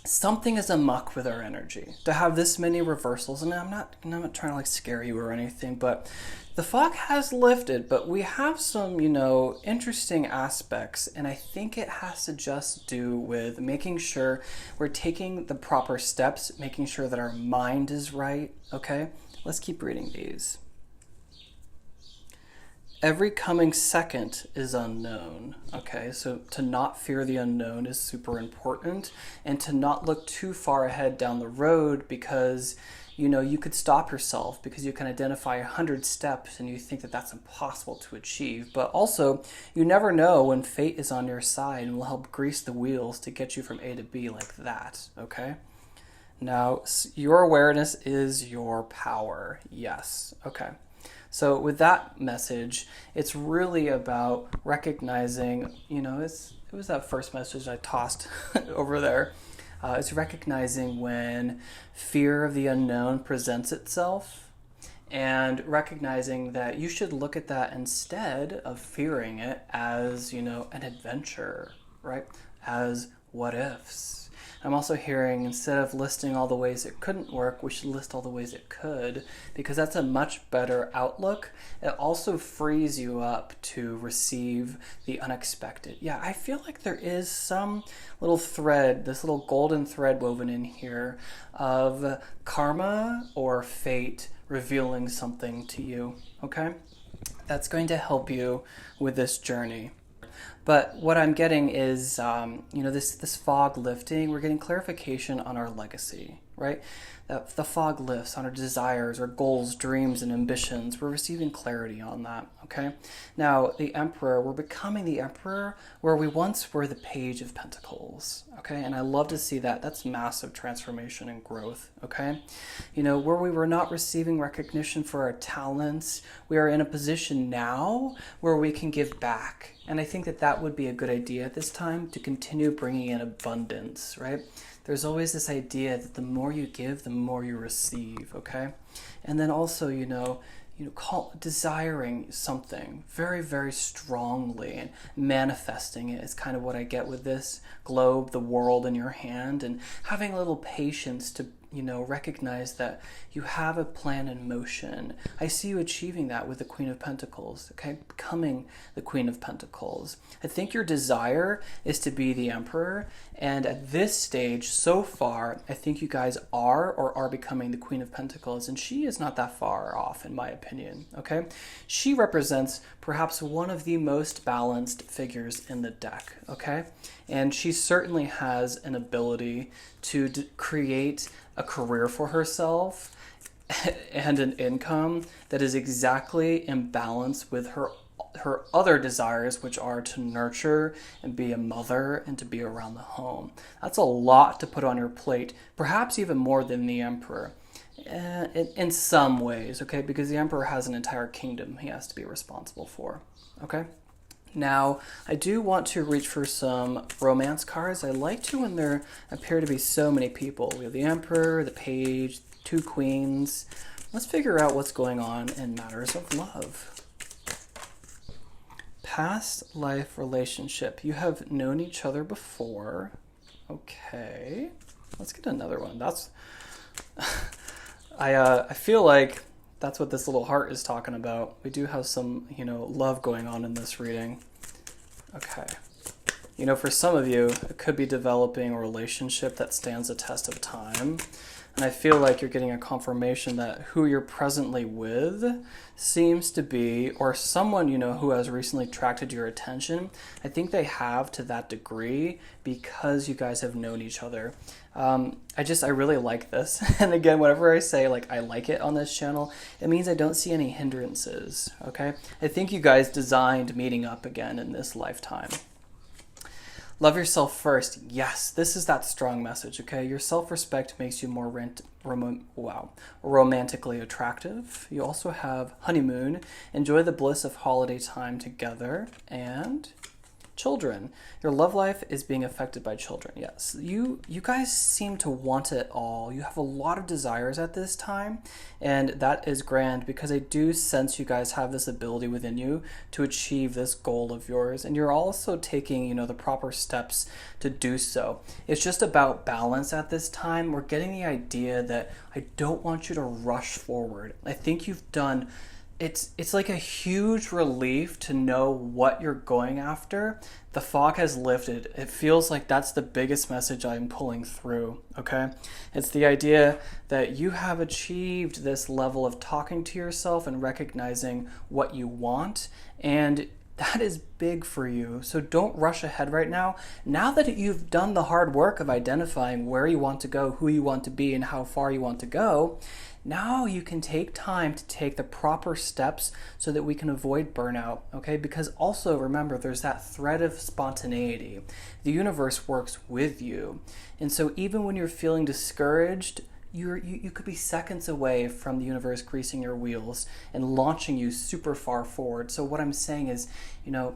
something is amok with our energy. To have this many reversals, and I'm not trying to like scare you or anything, but the fog has lifted, but we have some, interesting aspects, and I think it has to just do with making sure we're taking the proper steps, making sure that our mind is right, okay? Let's keep reading these. Every coming second is unknown, okay? So to not fear the unknown is super important, and to not look too far ahead down the road because, you could stop yourself because you can identify 100 steps and you think that that's impossible to achieve. But also, you never know when fate is on your side and will help grease the wheels to get you from A to B like that, okay? Now, your awareness is your power, yes, okay. So with that message, it's really about recognizing, it was that first message I tossed over there. It's recognizing when fear of the unknown presents itself and recognizing that you should look at that instead of fearing it as, an adventure, right? As what ifs. I'm also hearing instead of listing all the ways it couldn't work, we should list all the ways it could, because that's a much better outlook. It also frees you up to receive the unexpected. Yeah, I feel like there is some little thread, this little golden thread woven in here of karma or fate revealing something to you, okay? That's going to help you with this journey. But what I'm getting is, this fog lifting, we're getting clarification on our legacy, right? The fog lifts on our desires, our goals, dreams, and ambitions. We're receiving clarity on that, okay? Now, the Emperor, we're becoming the Emperor where we once were the Page of Pentacles, okay? And I love to see that. That's massive transformation and growth, okay? Where we were not receiving recognition for our talents, we are in a position now where we can give back. And I think that would be a good idea at this time to continue bringing in abundance, right? There's always this idea that the more you give, the more you receive, okay? And then also, desiring something very, very strongly and manifesting it is kind of what I get with this globe, the world in your hand, and having a little patience to recognize that you have a plan in motion. I see you achieving that with the Queen of Pentacles, okay? Becoming the Queen of Pentacles. I think your desire is to be the Emperor, and at this stage, so far, I think you guys are becoming the Queen of Pentacles, and she is not that far off, in my opinion, okay? She represents perhaps one of the most balanced figures in the deck, okay? And she certainly has an ability to create a career for herself and an income that is exactly in balance with her other desires, which are to nurture and be a mother and to be around the home. That's a lot to put on your plate, perhaps even more than the Emperor. In some ways, okay? Because the Emperor has an entire kingdom he has to be responsible for, okay? Now, I do want to reach for some romance cards. I like to when there appear to be so many people. We have the Emperor, the Page, two Queens. Let's figure out what's going on in matters of love. Past life relationship. You have known each other before. Okay. Let's get another one. That's... I feel like that's what this little heart is talking about. We do have some, love going on in this reading. Okay. For some of you, it could be developing a relationship that stands the test of time. And I feel like you're getting a confirmation that who you're presently with seems to be, or someone, who has recently attracted your attention. I think they have to that degree because you guys have known each other. I really like this. And again, whenever I say I like it on this channel, it means I don't see any hindrances, okay? I think you guys designed meeting up again in this lifetime. Love yourself first. Yes, this is that strong message, okay? Your self-respect makes you more romantically attractive. You also have honeymoon. Enjoy the bliss of holiday time together. And children. Your love life is being affected by children. Yes, you guys seem to want it all. You have a lot of desires at this time, and that is grand because I do sense you guys have this ability within you to achieve this goal of yours, and you're also taking, the proper steps to do so. It's just about balance at this time. We're getting the idea that I don't want you to rush forward. I think you've done it's like a huge relief to know what you're going after. The fog has lifted. It feels like that's the biggest message I'm pulling through, okay? It's the idea that you have achieved this level of talking to yourself and recognizing what you want, and that is big for you. So don't rush ahead right now. Now that you've done the hard work of identifying where you want to go, who you want to be, and how far you want to go, now you can take time to take the proper steps so that we can avoid burnout, okay? Because also remember, there's that thread of spontaneity. The universe works with you. And so even when you're feeling discouraged, you could be seconds away from the universe greasing your wheels and launching you super far forward. So what I'm saying is,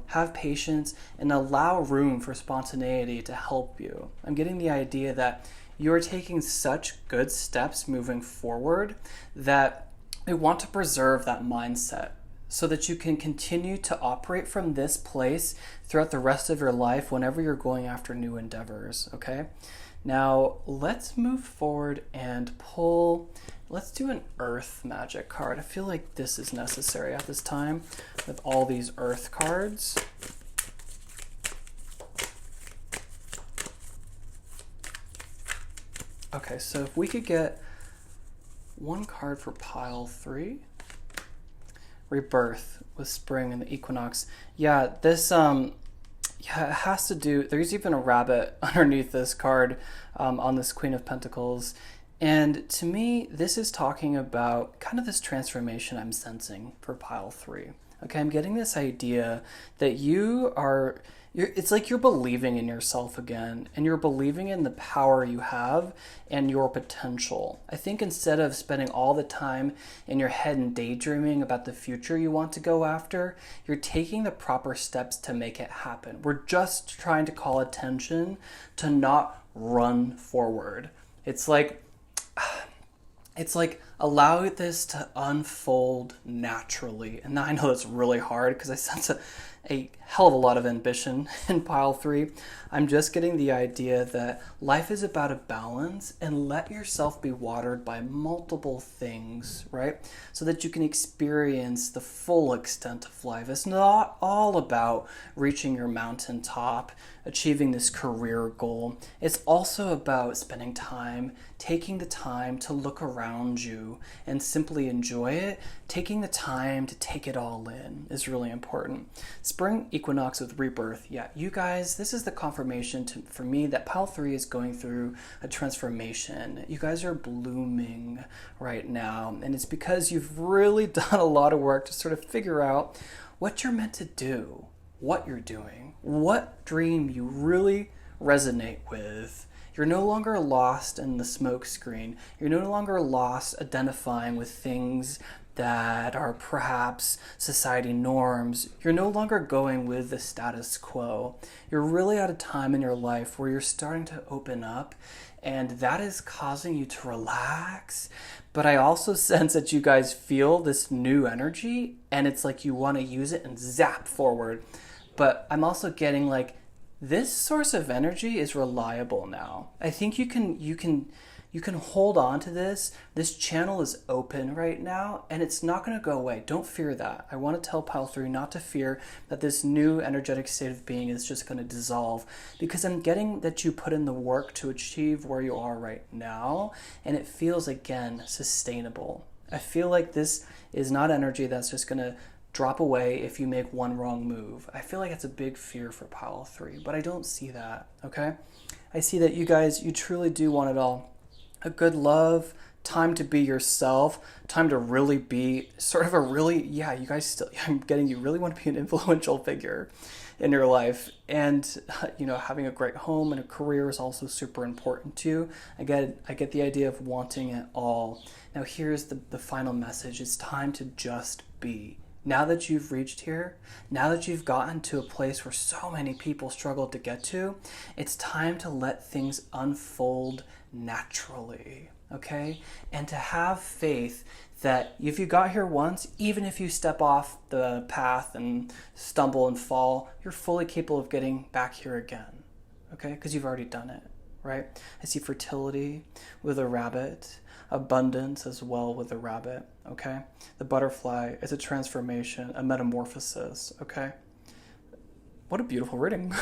have patience and allow room for spontaneity to help you. I'm getting the idea that you're taking such good steps moving forward that we want to preserve that mindset so that you can continue to operate from this place throughout the rest of your life whenever you're going after new endeavors, okay? Now, let's move forward and let's do an Earth Magic card. I feel like this is necessary at this time with all these Earth cards. Okay, so if we could get one card for pile 3. Rebirth with spring and the equinox. Yeah, this, it has to do, there's even a rabbit underneath this card on this Queen of Pentacles. And to me, this is talking about kind of this transformation I'm sensing for pile 3. Okay, I'm getting this idea that it's like you're believing in yourself again, and you're believing in the power you have and your potential. I think instead of spending all the time in your head and daydreaming about the future you want to go after, you're taking the proper steps to make it happen. We're just trying to call attention to not run forward. It's like allow this to unfold naturally. And now I know that's really hard because I sense a hell of a lot of ambition in pile 3. I'm just getting the idea that life is about a balance, and let yourself be watered by multiple things, right? So that you can experience the full extent of life. It's not all about reaching your mountaintop, achieving this career goal. It's also about spending time, taking the time to look around you and simply enjoy it. Taking the time to take it all in is really important. Spring equinox with rebirth. Yeah, you guys, this is the confirmation for me that pile 3 is going through a transformation. You guys are blooming right now, and it's because you've really done a lot of work to sort of figure out what you're meant to do, what you're doing, what dream you really resonate with. You're no longer lost in the smoke screen. You're no longer lost identifying with things that are perhaps society norms. You're no longer going with the status quo. You're really at a time in your life where you're starting to open up, and that is causing you to relax. But I also sense that you guys feel this new energy, and it's like you want to use it and zap forward. But I'm also getting like, this source of energy is reliable now. I think you can hold on to this. This channel is open right now, and it's not going to go away. Don't fear that. I want to tell pile 3 not to fear that this new energetic state of being is just going to dissolve, because I'm getting that you put in the work to achieve where you are right now, and it feels, again, sustainable. I feel like this is not energy that's just going to drop away if you make one wrong move. I feel like it's a big fear for pile 3, but I don't see that, okay? I see that you guys, you truly do want it all. A good love, time to be yourself, time to really be sort of you guys still, I'm getting you really want to be an influential figure in your life. And, having a great home and a career is also super important to you. I get the idea of wanting it all. Now here's the final message. It's time to just be. Now that you've reached here, now that you've gotten to a place where so many people struggle to get to, it's time to let things unfold naturally, okay? And to have faith that if you got here once, even if you step off the path and stumble and fall, you're fully capable of getting back here again, okay? Because you've already done it, right? I see fertility with a rabbit, abundance as well with a rabbit, okay? The butterfly is a transformation, a metamorphosis, okay? What a beautiful reading.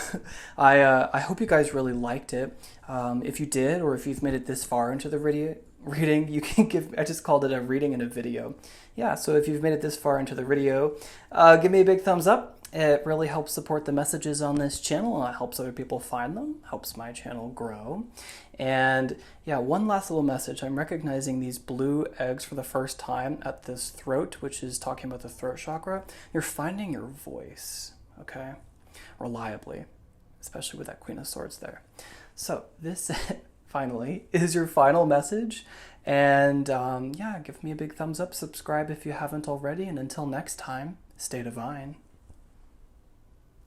I hope you guys really liked it. If you did, or if you've made it this far into the reading, you can give, I just called it a reading and a video. Yeah, so if you've made it this far into the video, give me a big thumbs up. It really helps support the messages on this channel. It helps other people find them, helps my channel grow. And yeah, one last little message. I'm recognizing these blue eggs for the first time at this throat, which is talking about the throat chakra. You're finding your voice, okay? Reliably, especially with that Queen of Swords there. So this finally is your final message. And yeah, give me a big thumbs up, subscribe if you haven't already. And until next time, stay divine.